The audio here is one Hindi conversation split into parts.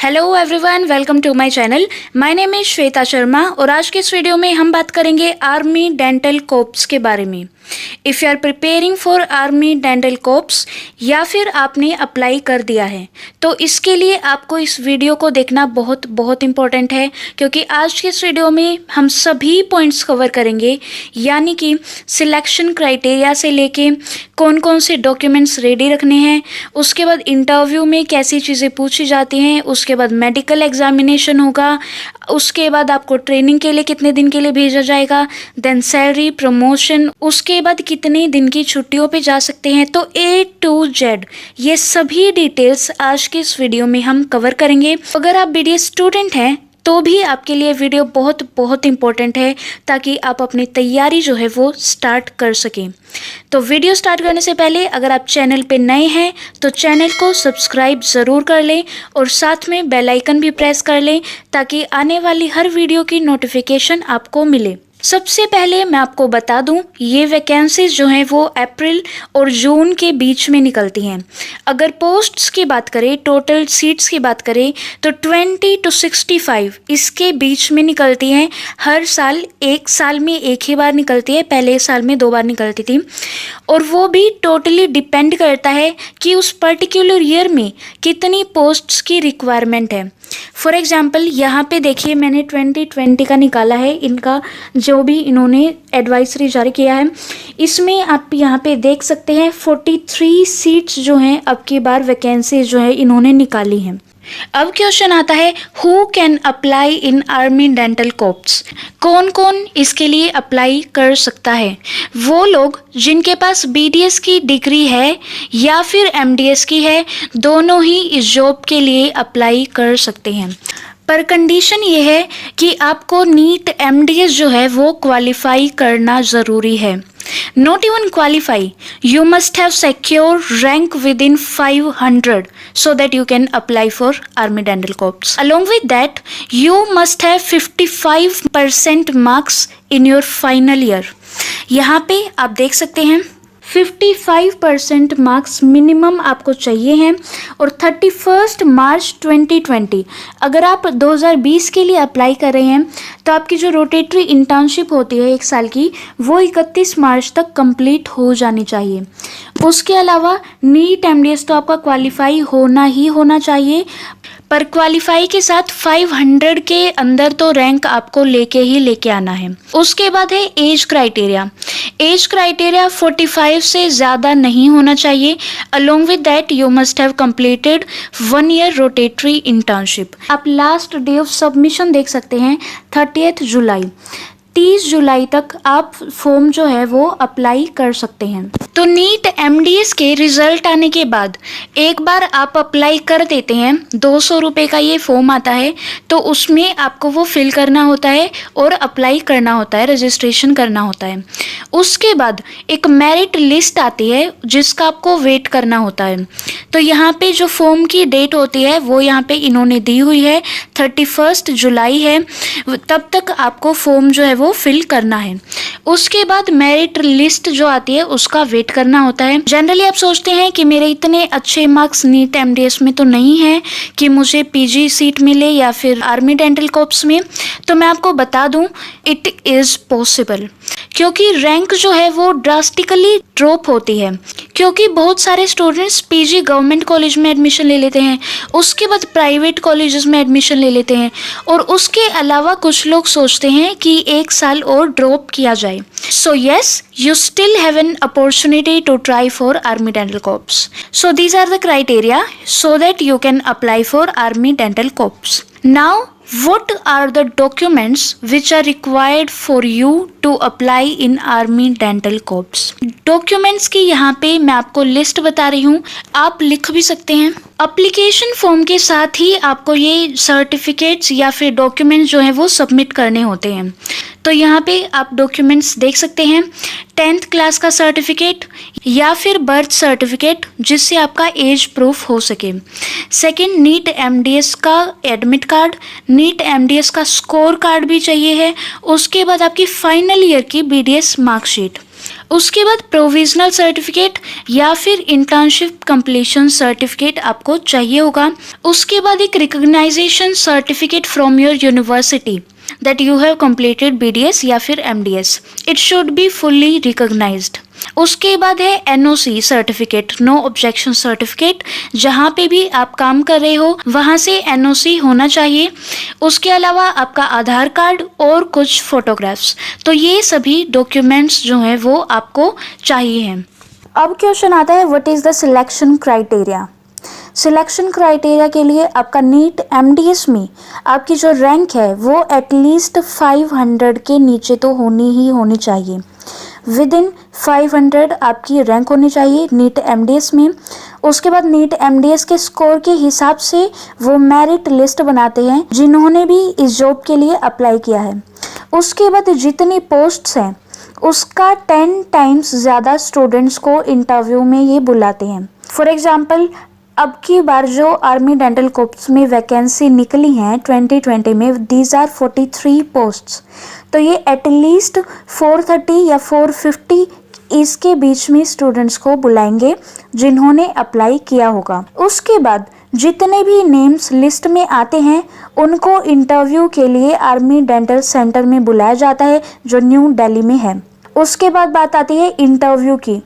Hello everyone, welcome to my channel. My name is Shweta Sharma और आज के इस वीडियो में हम बात करेंगे आर्मी डेंटल कॉर्प्स के बारे में। If you are preparing for army dental corps या फिर आपने अप्लाई कर दिया है तो इसके लिए आपको इस वीडियो को देखना बहुत बहुत इम्पोर्टेंट है, क्योंकि आज के इस वीडियो में हम सभी पॉइंट्स कवर करेंगे, यानी कि सिलेक्शन क्राइटेरिया से लेके कौन कौन से डॉक्यूमेंट्स रेडी रखने हैं, उसके बाद इंटरव्यू में कैसी चीज़ें पूछी जाती हैं, उसके बाद मेडिकल एग्जामिनेशन होगा, उसके बाद आपको ट्रेनिंग के लिए कितने दिन के लिए भेजा जाएगा, देन सैलरी, प्रमोशन, उसके बाद कितने दिन की छुट्टियों पे जा सकते हैं। तो A to Z ये सभी डिटेल्स आज के इस वीडियो में हम कवर करेंगे। अगर आप BDS स्टूडेंट हैं तो भी आपके लिए वीडियो बहुत बहुत इम्पोर्टेंट है, ताकि आप अपनी तैयारी जो है वो स्टार्ट कर सकें। तो वीडियो स्टार्ट करने से पहले अगर आप चैनल पे नए हैं तो चैनल को सब्सक्राइब ज़रूर कर लें और साथ में बेल आइकन भी प्रेस कर लें, ताकि आने वाली हर वीडियो की नोटिफिकेशन आपको मिले। सबसे पहले मैं आपको बता दूं, ये वैकेंसीज जो हैं वो अप्रैल और जून के बीच में निकलती हैं। अगर पोस्ट्स की बात करें, टोटल सीट्स की बात करें तो 20 to 65 इसके बीच में निकलती हैं। हर साल, एक साल में एक ही बार निकलती है, पहले साल में 2 बार निकलती थी, और वो भी टोटली डिपेंड करता है कि उस पर्टिकुलर ईयर में कितनी पोस्ट्स की रिक्वायरमेंट है। फॉर एग्जाम्पल यहाँ पे देखिए, मैंने 2020 का निकाला है, इनका जो भी इन्होंने एडवाइजरी जारी किया है, इसमें आप यहाँ पे देख सकते हैं 43 सीट्स जो हैं अब की बार वैकेंसी जो है इन्होंने निकाली हैं। अब क्वेश्चन आता है, who can apply in army dental corps? कौन कौन इसके लिए अप्लाई कर सकता है? वो लोग जिनके पास BDS की डिग्री है या फिर MDS की है, दोनों ही इस जॉब के लिए अप्लाई कर सकते हैं। पर कंडीशन ये है कि आपको नीट MDS जो है वो क्वालिफाई करना ज़रूरी है। Not even qualify, you must have secured rank within 500 so that you can apply for Army Dental Corps. Along with that, you must have 55% marks in your final year. यहाँ पे आप देख सकते हैं 55% मार्क्स मिनिमम आपको चाहिए हैं। और 31 मार्च 2020 अगर आप 2020 के लिए अप्लाई कर रहे हैं तो आपकी जो रोटेटरी इंटर्नशिप होती है 1 साल की, वो 31 मार्च तक कंप्लीट हो जानी चाहिए। उसके अलावा नीट MDS तो आपका क्वालिफाई होना ही होना चाहिए, पर क्वालिफाई के साथ 500 के अंदर तो रैंक आपको लेके आना है। उसके बाद है एज क्राइटेरिया। एज क्राइटेरिया 45 से ज़्यादा नहीं होना चाहिए। Along with that you must have completed 1 year rotatory internship. आप लास्ट डे ऑफ सबमिशन देख सकते हैं 30 जुलाई। 30 जुलाई तक आप फॉर्म जो है वो अप्लाई कर सकते हैं। तो नीट MDS के रिजल्ट आने के बाद एक बार आप अप्लाई कर देते हैं, 200 रुपये का ये फॉर्म आता है, तो उसमें आपको वो फिल करना होता है और अप्लाई करना होता है, रजिस्ट्रेशन करना होता है। उसके बाद एक मेरिट लिस्ट आती है जिसका आपको वेट करना होता है। तो यहाँ पे जो फॉर्म की डेट होती है वो यहाँ पे इन्होंने दी हुई है, 31 जुलाई है, तब तक आपको फॉर्म जो है वो फिल करना है। उसके बाद मेरिट लिस्ट जो आती है उसका वेट करना होता है। जनरली आप सोचते हैं कि मेरे इतने अच्छे मार्क्स नीट MDS में तो नहीं है कि मुझे PG सीट मिले या फिर आर्मी डेंटल कॉर्प्स में, तो मैं आपको बता दूं, इट इज़ पॉसिबल, क्योंकि रैंक जो है वो ड्रास्टिकली ड्रॉप होती है। क्योंकि बहुत सारे स्टूडेंट्स PG गवर्नमेंट कॉलेज में एडमिशन ले लेते हैं, उसके बाद प्राइवेट कॉलेजेस में एडमिशन ले लेते हैं, और उसके अलावा कुछ लोग सोचते हैं कि 1 साल और ड्रॉप किया जाए। So yes, you still have an opportunity to try for Army Dental Corps. So these are the criteria so that you can apply for Army Dental Corps. Now, what are the documents which are required for you to apply in Army Dental Corps? Documents की यहाँ पे मैं आपको लिस्ट बता रही हूँ, आप लिख भी सकते हैं। अप्लीकेशन फॉर्म के साथ ही आपको ये सर्टिफिकेट्स या फिर डॉक्यूमेंट्स जो हैं वो सबमिट करने होते हैं। तो यहाँ पे आप डॉक्यूमेंट्स देख सकते हैं, 10th क्लास का सर्टिफिकेट या फिर बर्थ सर्टिफिकेट जिससे आपका एज प्रूफ हो सके। सेकंड, नीट MDS का एडमिट कार्ड, नीट MDS का स्कोर कार्ड भी चाहिए है। उसके बाद आपकी फाइनल ईयर की BDS मार्कशीट। उसके बाद प्रोविजनल सर्टिफिकेट या फिर इंटर्नशिप कंप्लीशन सर्टिफिकेट आपको चाहिए होगा। उसके बाद एक recognisation certificate from your university that you have completed BDS या फिर MDS, it should be fully recognised. उसके बाद है NOC certificate, no objection certificate, जहाँ पे भी आप काम कर रहे हो वहाँ से NOC होना चाहिए। उसके अलावा आपका आधार कार्ड और कुछ फोटोग्राफ्स, तो ये सभी डॉक्यूमेंट्स जो हैं वो आपको चाहिए हैं। अब क्वेश्चन आता है what is the selection criteria. Selection criteria के लिए आपका नीट MDS में आपकी जो रैंक है वो एटलीस्ट 500 के नीचे तो होनी चाहिए। विद इन 500 आपकी रैंक होनी चाहिए नीट MDS में। उसके बाद नीट MDS के स्कोर के हिसाब से वो मेरिट लिस्ट बनाते हैं जिन्होंने भी इस जॉब के लिए अप्लाई किया है। उसके बाद जितनी पोस्ट्स हैं उसका 10 टाइम्स ज़्यादा स्टूडेंट्स को इंटरव्यू में ये बुलाते हैं। फॉर एग्जाम्पल अब की बार जो आर्मी डेंटल कोर्प्स में वैकेंसी निकली हैं 2020 में, दीज आर 43 पोस्ट्स, तो ये एटलीस्ट 430 या 450 इसके बीच में स्टूडेंट्स को बुलाएंगे जिन्होंने अप्लाई किया होगा। उसके बाद जितने भी नेम्स लिस्ट में आते हैं उनको इंटरव्यू के लिए आर्मी डेंटल सेंटर में बुलाया जाता है जो न्यू दिल्ली में है। उसके बाद बात आती है इंटरव्यू की।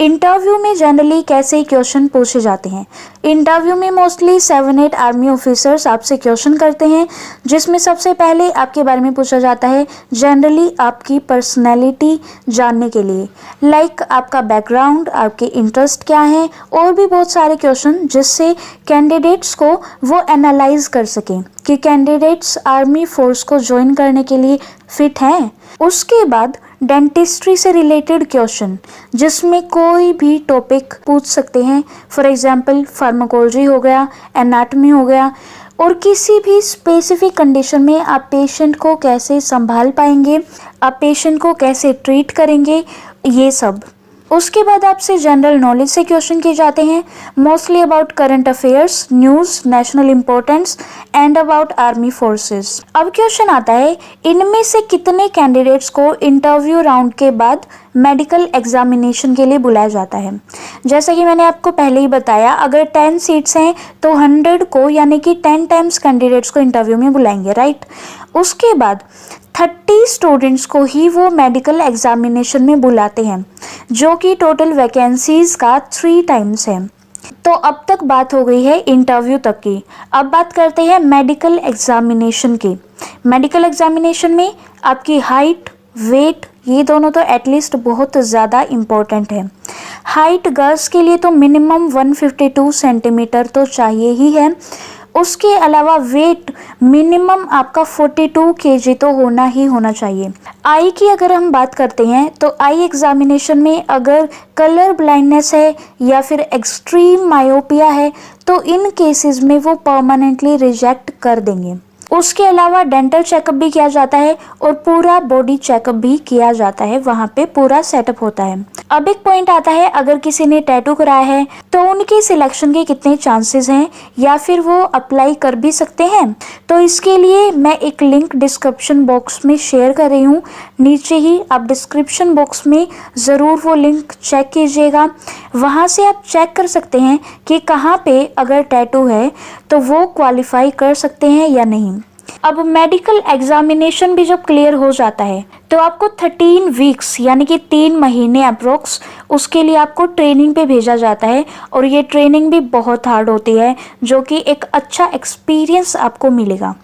इंटरव्यू में जनरली कैसे क्वेश्चन पूछे जाते हैं। इंटरव्यू में मोस्टली 7-8 आर्मी ऑफिसर्स आपसे क्वेश्चन करते हैं जिसमें सबसे पहले आपके बारे में पूछा जाता है जनरली आपकी पर्सनैलिटी जानने के लिए, लाइक आपका बैकग्राउंड, आपके इंटरेस्ट क्या हैं, और भी बहुत सारे क्वेश्चन जिससे कैंडिडेट्स को वो एनालाइज कर सकें कि कैंडिडेट्स आर्मी फोर्स को ज्वाइन करने के लिए फिट हैं। उसके बाद डेंटिस्ट्री से रिलेटेड क्वेश्चन जिसमें कोई भी टॉपिक पूछ सकते हैं, फॉर एग्जांपल फार्माकोलॉजी हो गया, एनाटॉमी हो गया, और किसी भी स्पेसिफिक कंडीशन में आप पेशेंट को कैसे संभाल पाएंगे, आप पेशेंट को कैसे ट्रीट करेंगे, ये सब। उसके बाद आपसे जनरल नॉलेज से क्वेश्चन किए जाते हैं mostly about current affairs, news, national importance and about army forces. अब क्वेश्चन आता है इनमें से कितने कैंडिडेट्स को इंटरव्यू राउंड के बाद मेडिकल एग्जामिनेशन के लिए बुलाया जाता है। जैसा कि मैंने आपको पहले ही बताया, अगर 10 सीट्स हैं तो 100 को यानी कि 10 टाइम्स कैंडिडेट्स को इंटरव्यू में बुलाएंगे, राइट। उसके बाद 30 स्टूडेंट्स को ही वो मेडिकल एग्जामिनेशन में बुलाते हैं जो कि टोटल वैकेंसीज का 3 टाइम्स है। तो अब तक बात हो गई है इंटरव्यू तक की। अब बात करते हैं मेडिकल एग्जामिनेशन की। मेडिकल एग्जामिनेशन में आपकी हाइट, वेट, ये दोनों तो एटलीस्ट बहुत ज़्यादा इम्पोर्टेंट है। हाइट गर्ल्स के लिए तो मिनिमम 152 सेंटीमीटर तो चाहिए ही है। उसके अलावा वेट मिनिमम आपका 42 kg तो होना चाहिए। आई की अगर हम बात करते हैं तो आई एग्जामिनेशन में अगर कलर ब्लाइंडनेस है या फिर एक्सट्रीम मायोपिया है तो इन केसेस में वो परमानेंटली रिजेक्ट कर देंगे। उसके अलावा डेंटल चेकअप भी किया जाता है और पूरा बॉडी चेकअप भी किया जाता है, वहाँ पे पूरा सेटअप होता है। अब एक पॉइंट आता है अगर किसी ने टैटू कराया है तो उनके सिलेक्शन के कितने चांसेस हैं या फिर वो अप्लाई कर भी सकते हैं। तो इसके लिए मैं एक लिंक डिस्क्रिप्शन बॉक्स में शेयर कर रही हूँ, नीचे ही आप डिस्क्रिप्शन बॉक्स में ज़रूर वो लिंक चेक कीजिएगा। वहाँ से आप चेक कर सकते हैं कि कहाँ पे अगर टैटू है तो वो क्वालिफाई कर सकते हैं या नहीं। अब मेडिकल एग्जामिनेशन भी जब क्लियर हो जाता है तो आपको 13 वीक्स यानी कि 3 महीने अप्रोक्स उसके लिए आपको ट्रेनिंग पे भेजा जाता है और ये ट्रेनिंग भी बहुत हार्ड होती है जो कि एक अच्छा एक्सपीरियंस आपको मिलेगा।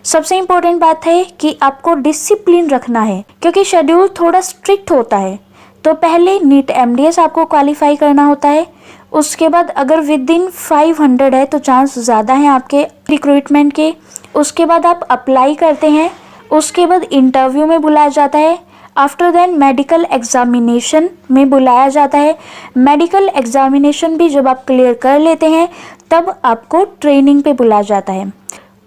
सबसे इम्पोर्टेंट बात है कि आपको डिसिप्लिन रखना है क्योंकि शेड्यूल थोड़ा स्ट्रिक्ट होता है। तो पहले नीट MDS आपको क्वालिफाई करना होता है, उसके बाद अगर विद इन 500 है तो चांस ज़्यादा है आपके रिक्रूटमेंट के। उसके बाद आप अप्लाई करते हैं, उसके बाद इंटरव्यू में बुलाया जाता है, आफ्टर देन मेडिकल एग्जामिनेशन में बुलाया जाता है। मेडिकल एग्जामिनेशन भी जब आप क्लियर कर लेते हैं तब आपको ट्रेनिंग पे बुलाया जाता है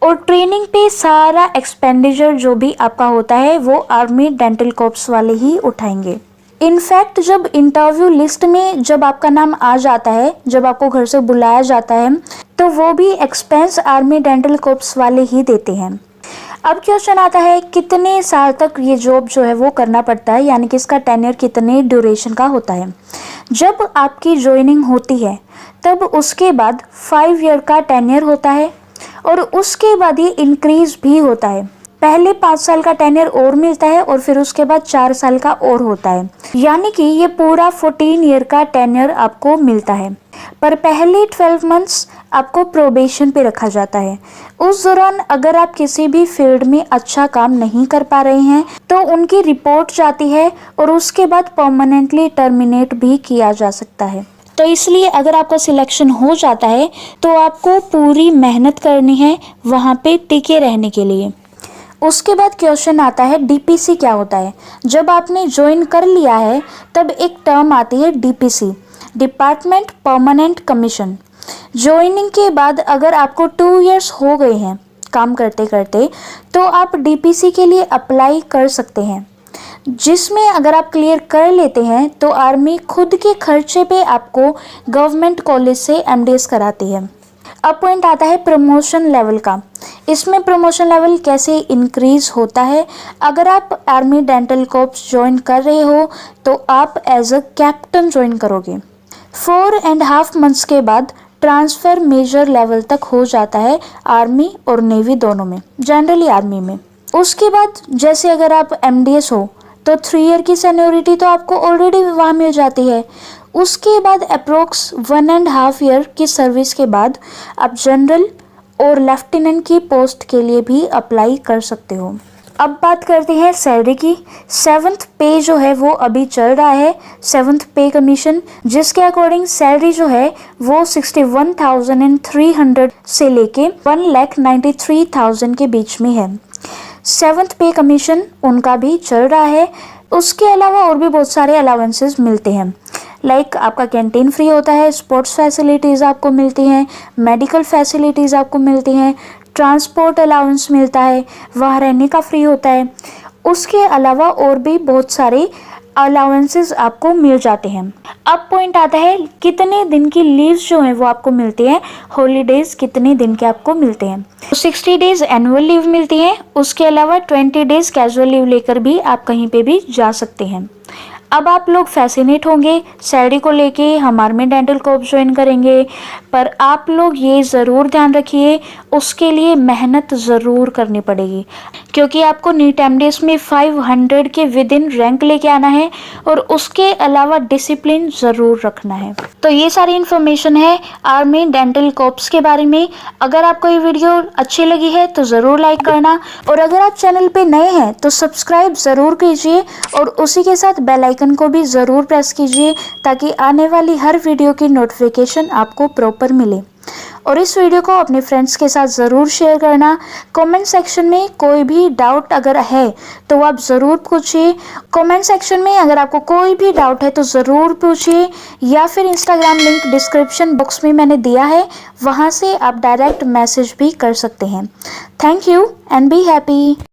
और ट्रेनिंग पे सारा एक्सपेंडिचर जो भी आपका होता है वो आर्मी डेंटल कॉर्प्स वाले ही उठाएंगे। इनफैक्ट जब इंटरव्यू लिस्ट में जब आपका नाम आ जाता है, जब आपको घर से बुलाया जाता है तो वो भी एक्सपेंस आर्मी डेंटल कॉर्प्स वाले ही देते हैं। अब क्वेश्चन आता है कितने साल तक ये जॉब जो है वो करना पड़ता है, यानी कि इसका टेन्योर कितने ड्यूरेशन का होता है। जब आपकी ज्वाइनिंग होती है तब उसके बाद 5 ईयर का टेन्योर होता है और उसके बाद ये इंक्रीज भी होता है। पहले 5 साल का टेन्योर और मिलता है और फिर उसके बाद 4 साल का और होता है, यानी कि ये पूरा 14 ईयर का टेन्योर आपको मिलता है। पर पहले 12 मंथ्स आपको प्रोबेशन पे रखा जाता है। उस दौरान अगर आप किसी भी फील्ड में अच्छा काम नहीं कर पा रहे हैं तो उनकी रिपोर्ट जाती है और उसके बाद परमानेंटली टर्मिनेट भी किया जा सकता है। तो इसलिए अगर आपका सिलेक्शन हो जाता है तो आपको पूरी मेहनत करनी है वहाँ पे टिके रहने के लिए। उसके बाद क्वेश्चन आता है डीपीसी क्या होता है। जब आपने ज्वाइन कर लिया है तब एक टर्म आती है DPC, department permanent commission. Joining के बाद अगर आपको 2 इयर्स हो गए हैं काम करते करते तो आप डीपीसी के लिए अप्लाई कर सकते हैं, जिसमें अगर आप क्लियर कर लेते हैं तो आर्मी खुद के खर्चे पे आपको गवर्नमेंट कॉलेज से एमडीएस कराती है। अब पॉइंट आता है प्रमोशन लेवल का। इसमें प्रमोशन लेवल कैसे इंक्रीज होता है। अगर आप आर्मी डेंटल कॉर्प्स ज्वाइन कर रहे हो तो आप एज अ कैप्टन ज्वाइन करोगे। 4.5 मंथ्स के बाद ट्रांसफ़र मेजर लेवल तक हो जाता है आर्मी और नेवी दोनों में, जनरली आर्मी में। उसके बाद जैसे अगर आप एमडीएस हो तो 3 ईयर की सीनियरिटी तो आपको ऑलरेडी वहाँ मिल जाती है। उसके बाद अप्रोक्स 1.5 ईयर की सर्विस के बाद आप जनरल और लेफ्टिनेंट की पोस्ट के लिए भी अप्लाई कर सकते हो। अब बात करते हैं सैलरी की। 7th पे जो है वो अभी चल रहा है, 7th पे कमीशन, जिसके अकॉर्डिंग सैलरी जो है वो 61,300 से लेके 1,93,000 के बीच में है। 7th पे कमीशन उनका भी चल रहा है। उसके अलावा और भी बहुत सारे अलाउंसेस मिलते हैं, लाइक आपका कैंटीन फ्री होता है, स्पोर्ट्स फैसिलिटीज़ आपको मिलती हैं, मेडिकल फैसिलिटीज़ आपको मिलती हैं, ट्रांसपोर्ट अलाउंस मिलता है, वहाँ रहने का फ्री होता है। उसके अलावा और भी बहुत सारे अलाउंसेस आपको मिल जाते हैं। अब पॉइंट आता है कितने दिन की लीव्स जो हैं वो आपको मिलती हैं, हॉलीडेज कितने दिन के आपको मिलते हैं। 60 डेज एनुअल लीव मिलती है, उसके अलावा 20 डेज कैजुअल लीव लेकर भी आप कहीं पे भी जा सकते हैं। अब आप लोग फैसिनेट होंगे सैलरी को लेके, हम आर्मी डेंटल कॉर्प्स ज्वाइन करेंगे, पर आप लोग ये ज़रूर ध्यान रखिए उसके लिए मेहनत ज़रूर करनी पड़ेगी, क्योंकि आपको नीट एमडीएस में 500 के विद इन रैंक लेके आना है और उसके अलावा डिसिप्लिन ज़रूर रखना है। तो ये सारी इन्फॉर्मेशन है आर्मी डेंटल कॉर्प्स के बारे में। अगर आपको ये वीडियो अच्छी लगी है तो ज़रूर लाइक करना, और अगर आप चैनल पे नए हैं तो सब्सक्राइब ज़रूर कीजिए और उसी के साथ बेल आइकन को भी ज़रूर प्रेस कीजिए ताकि आने वाली हर वीडियो की नोटिफिकेशन आपको प्रॉपर मिले। और इस वीडियो को अपने फ्रेंड्स के साथ ज़रूर शेयर करना। कमेंट सेक्शन में कोई भी डाउट अगर है तो आप ज़रूर पूछिए। कमेंट सेक्शन में अगर आपको कोई भी डाउट है तो ज़रूर पूछिए, या फिर इंस्टाग्राम लिंक डिस्क्रिप्शन बॉक्स में मैंने दिया है, वहाँ से आप डायरेक्ट मैसेज भी कर सकते हैं। Thank you and be happy.